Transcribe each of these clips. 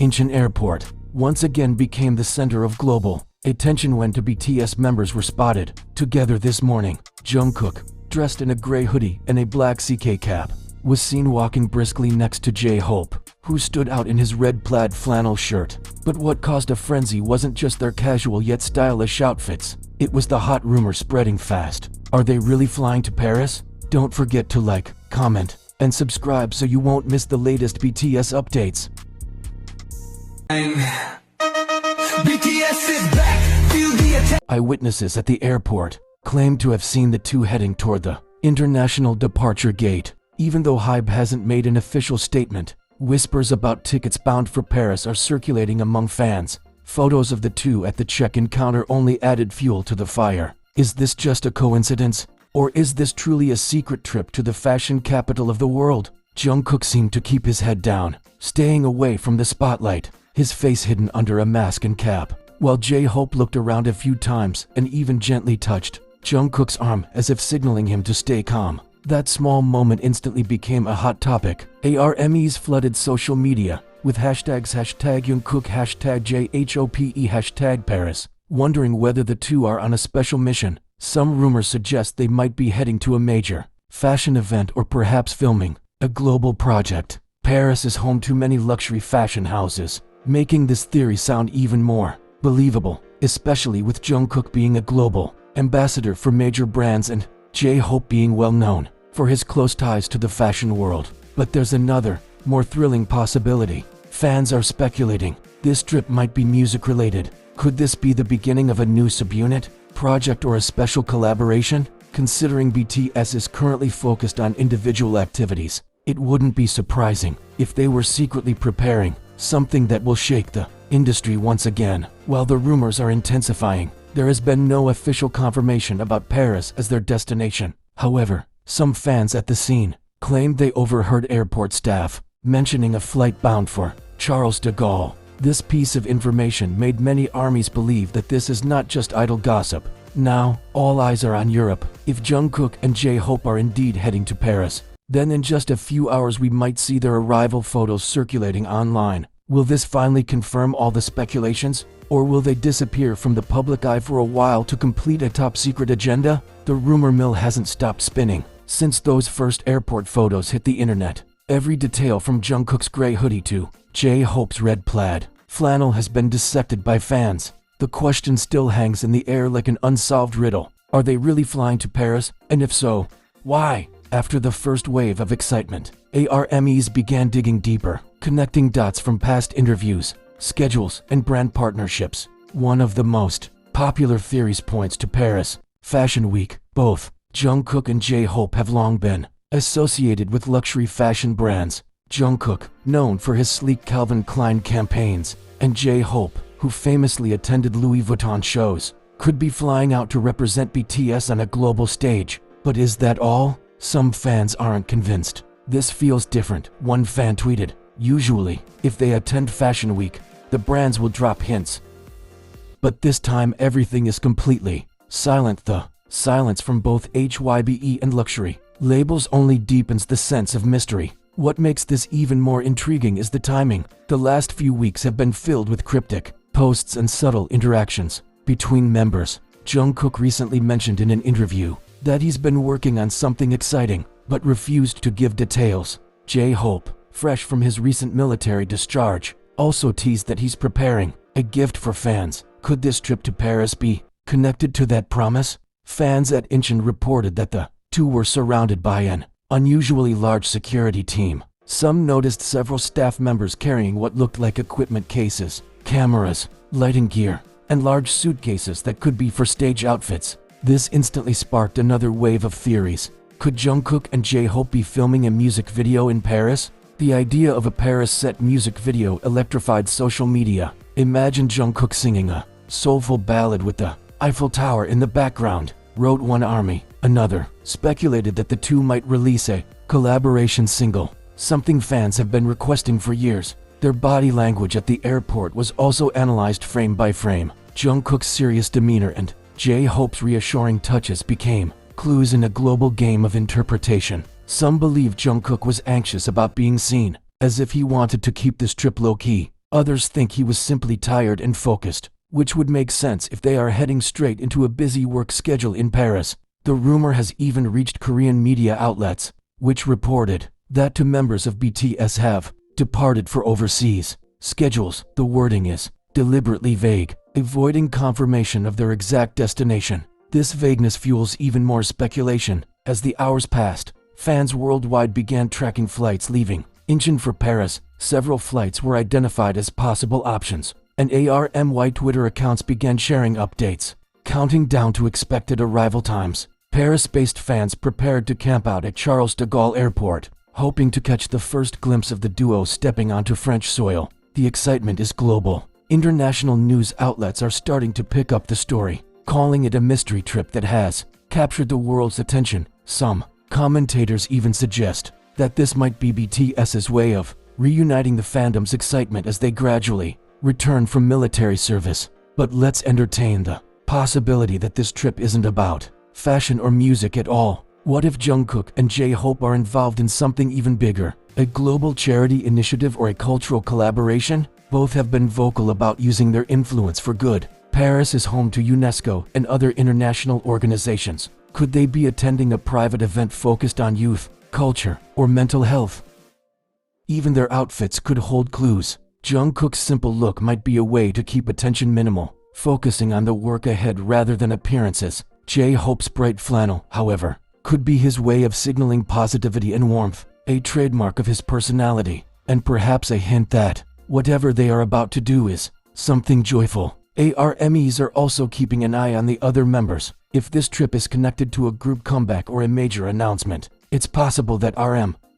Incheon Airport once again became the center of global attention when two BTS members were spotted together this morning. Jungkook, dressed in a gray hoodie and a black CK cap, was seen walking briskly next to Jhope, who stood out in his red plaid flannel shirt. But what caused a frenzy wasn't just their casual yet stylish outfits. It was the hot rumor spreading fast. Are they really flying to Paris? Don't forget to like, comment, and subscribe so you won't miss the latest BTS updates. BTS is back. Feel the Eyewitnesses at the airport claimed to have seen the two heading toward the international departure gate. Even though HYBE hasn't made an official statement, whispers about tickets bound for Paris are circulating among fans. Photos of the two at the check-in counter only added fuel to the fire. Is this just a coincidence? Or is this truly a secret trip to the fashion capital of the world? Jungkook seemed to keep his head down, staying away from the spotlight, his face hidden under a mask and cap, while Jhope looked around a few times and even gently touched Jungkook's arm as if signaling him to stay calm. That small moment instantly became a hot topic. ARMYs flooded social media with hashtags #Jungkook, #JHOPE, #Paris, wondering whether the two are on a special mission. Some rumors suggest they might be heading to a major fashion event or perhaps filming a global project. Paris is home to many luxury fashion houses, making this theory sound even more believable, especially with Jungkook being a global ambassador for major brands and Jhope being well known for his close ties to the fashion world. But there's another, more thrilling possibility. Fans are speculating this trip might be music related. Could this be the beginning of a new subunit, project, or a special collaboration? Considering BTS is currently focused on individual activities, it wouldn't be surprising if they were secretly preparing something that will shake the industry once again. While the rumors are intensifying, there has been no official confirmation about Paris as their destination. However, some fans at the scene claimed they overheard airport staff mentioning a flight bound for Charles de Gaulle. This piece of information made many armies believe that this is not just idle gossip. Now, all eyes are on Europe. If Jungkook and Jhope are indeed heading to Paris, then in just a few hours we might see their arrival photos circulating online. Will this finally confirm all the speculations? Or will they disappear from the public eye for a while to complete a top-secret agenda? The rumor mill hasn't stopped spinning since those first airport photos hit the internet. Every detail from Jungkook's gray hoodie to Jhope's red plaid flannel has been dissected by fans. The question still hangs in the air like an unsolved riddle. Are they really flying to Paris? And if so, why? After the first wave of excitement, ARMYs began digging deeper, connecting dots from past interviews, schedules, and brand partnerships. One of the most popular theories points to Paris Fashion Week. Both Jungkook and Jhope have long been associated with luxury fashion brands. Jungkook, known for his sleek Calvin Klein campaigns, and Jhope, who famously attended Louis Vuitton shows, could be flying out to represent BTS on a global stage. But is that all? Some fans aren't convinced. This feels different. One fan tweeted, "Usually, if they attend Fashion Week, the brands will drop hints. But this time everything is completely silent." The silence from both HYBE and luxury labels only deepens the sense of mystery. What makes this even more intriguing is the timing. The last few weeks have been filled with cryptic posts and subtle interactions between members. Jungkook recently mentioned in an interview that he's been working on something exciting, but refused to give details. Jhope, fresh from his recent military discharge, also teased that he's preparing a gift for fans. Could this trip to Paris be connected to that promise? Fans at Incheon reported that the two were surrounded by an unusually large security team. Some noticed several staff members carrying what looked like equipment cases, cameras, lighting gear, and large suitcases that could be for stage outfits. This instantly sparked another wave of theories. Could Jungkook and Jhope be filming a music video in Paris? The idea of a Paris-set music video electrified social media. Imagine Jungkook singing a soulful ballad with the Eiffel Tower in the background, wrote one army. Another speculated that the two might release a collaboration single, something fans have been requesting for years. Their body language at the airport was also analyzed frame by frame. Jungkook's serious demeanor and Jhope's reassuring touches became clues in a global game of interpretation. Some believe Jungkook was anxious about being seen, as if he wanted to keep this trip low-key. Others think he was simply tired and focused, which would make sense if they are heading straight into a busy work schedule in Paris. The rumor has even reached Korean media outlets, which reported that two members of BTS have departed for overseas schedules. The wording is deliberately vague, avoiding confirmation of their exact destination. This vagueness fuels even more speculation. As the hours passed, fans worldwide began tracking flights leaving Incheon for Paris. Several flights were identified as possible options, and ARMY Twitter accounts began sharing updates, counting down to expected arrival times. Paris-based fans prepared to camp out at Charles de Gaulle Airport, hoping to catch the first glimpse of the duo stepping onto French soil. The excitement is global. International news outlets are starting to pick up the story, calling it a mystery trip that has captured the world's attention. Some commentators even suggest that this might be BTS's way of reuniting the fandom's excitement as they gradually return from military service. But let's entertain the possibility that this trip isn't about fashion or music at all. What if Jungkook and Jhope are involved in something even bigger? A global charity initiative or a cultural collaboration? Both have been vocal about using their influence for good. Paris is home to UNESCO and other international organizations. Could they be attending a private event focused on youth, culture, or mental health? Even their outfits could hold clues. Jungkook's simple look might be a way to keep attention minimal, focusing on the work ahead rather than appearances. Jhope's bright flannel, however, could be his way of signaling positivity and warmth, a trademark of his personality, and perhaps a hint that whatever they are about to do is something joyful. ARMYs are also keeping an eye on the other members. If this trip is connected to a group comeback or a major announcement, it's possible that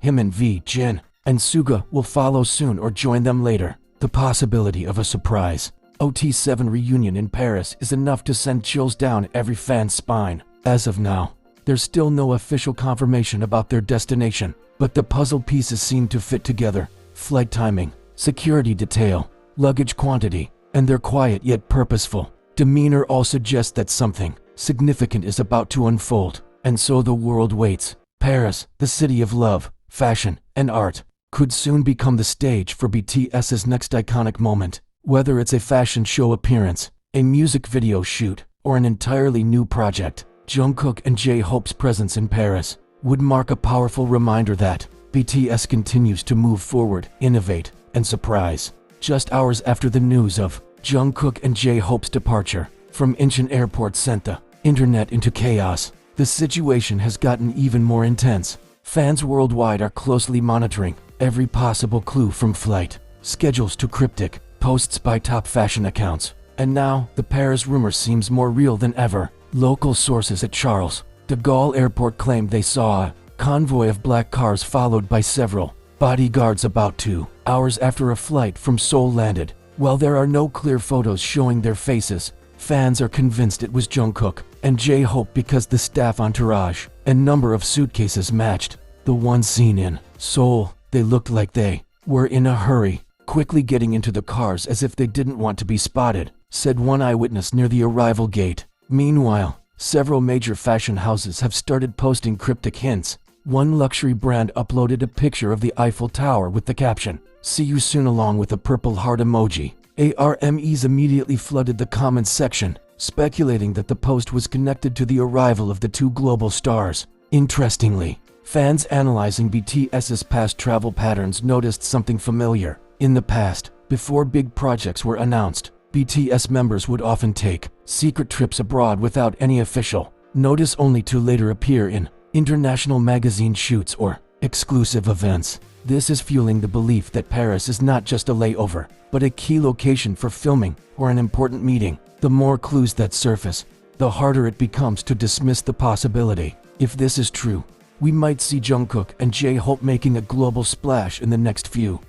him and Jin, and Suga will follow soon or join them later. The possibility of a surprise OT7 reunion in Paris is enough to send chills down every fan's spine. As of now, there's still no official confirmation about their destination, but the puzzle pieces seem to fit together. Flight timing, security detail, luggage quantity, and their quiet yet purposeful demeanor all suggest that something significant is about to unfold. And so the world waits. Paris, the city of love, fashion, and art, could soon become the stage for BTS's next iconic moment. Whether it's a fashion show appearance, a music video shoot, or an entirely new project, Jungkook and Jhope's presence in Paris would mark a powerful reminder that BTS continues to move forward, innovate, and surprise. Just hours after the news of Jungkook and Jhope's departure from Incheon Airport sent the internet into chaos, the situation has gotten even more intense. Fans worldwide are closely monitoring every possible clue, from flight schedules to cryptic posts by top fashion accounts. And now, the Paris rumor seems more real than ever. Local sources at Charles de Gaulle Airport claimed they saw a convoy of black cars followed by several bodyguards about 2 hours after a flight from Seoul landed. While there are no clear photos showing their faces, fans are convinced it was Jungkook and Jhope because the staff entourage and number of suitcases matched the one seen in Seoul. They looked like they were in a hurry, quickly getting into the cars as if they didn't want to be spotted, said one eyewitness near the arrival gate. Meanwhile, several major fashion houses have started posting cryptic hints. One luxury brand uploaded a picture of the Eiffel Tower with the caption, "See you soon," along with a purple heart emoji. ARMYs immediately flooded the comments section, speculating that the post was connected to the arrival of the two global stars. Interestingly, fans analyzing BTS's past travel patterns noticed something familiar. In the past, before big projects were announced, BTS members would often take secret trips abroad without any official notice, only to later appear in international magazine shoots or exclusive events. This is fueling the belief that Paris is not just a layover, but a key location for filming or an important meeting. The more clues that surface, the harder it becomes to dismiss the possibility. If this is true, we might see Jungkook and Jhope making a global splash in the next few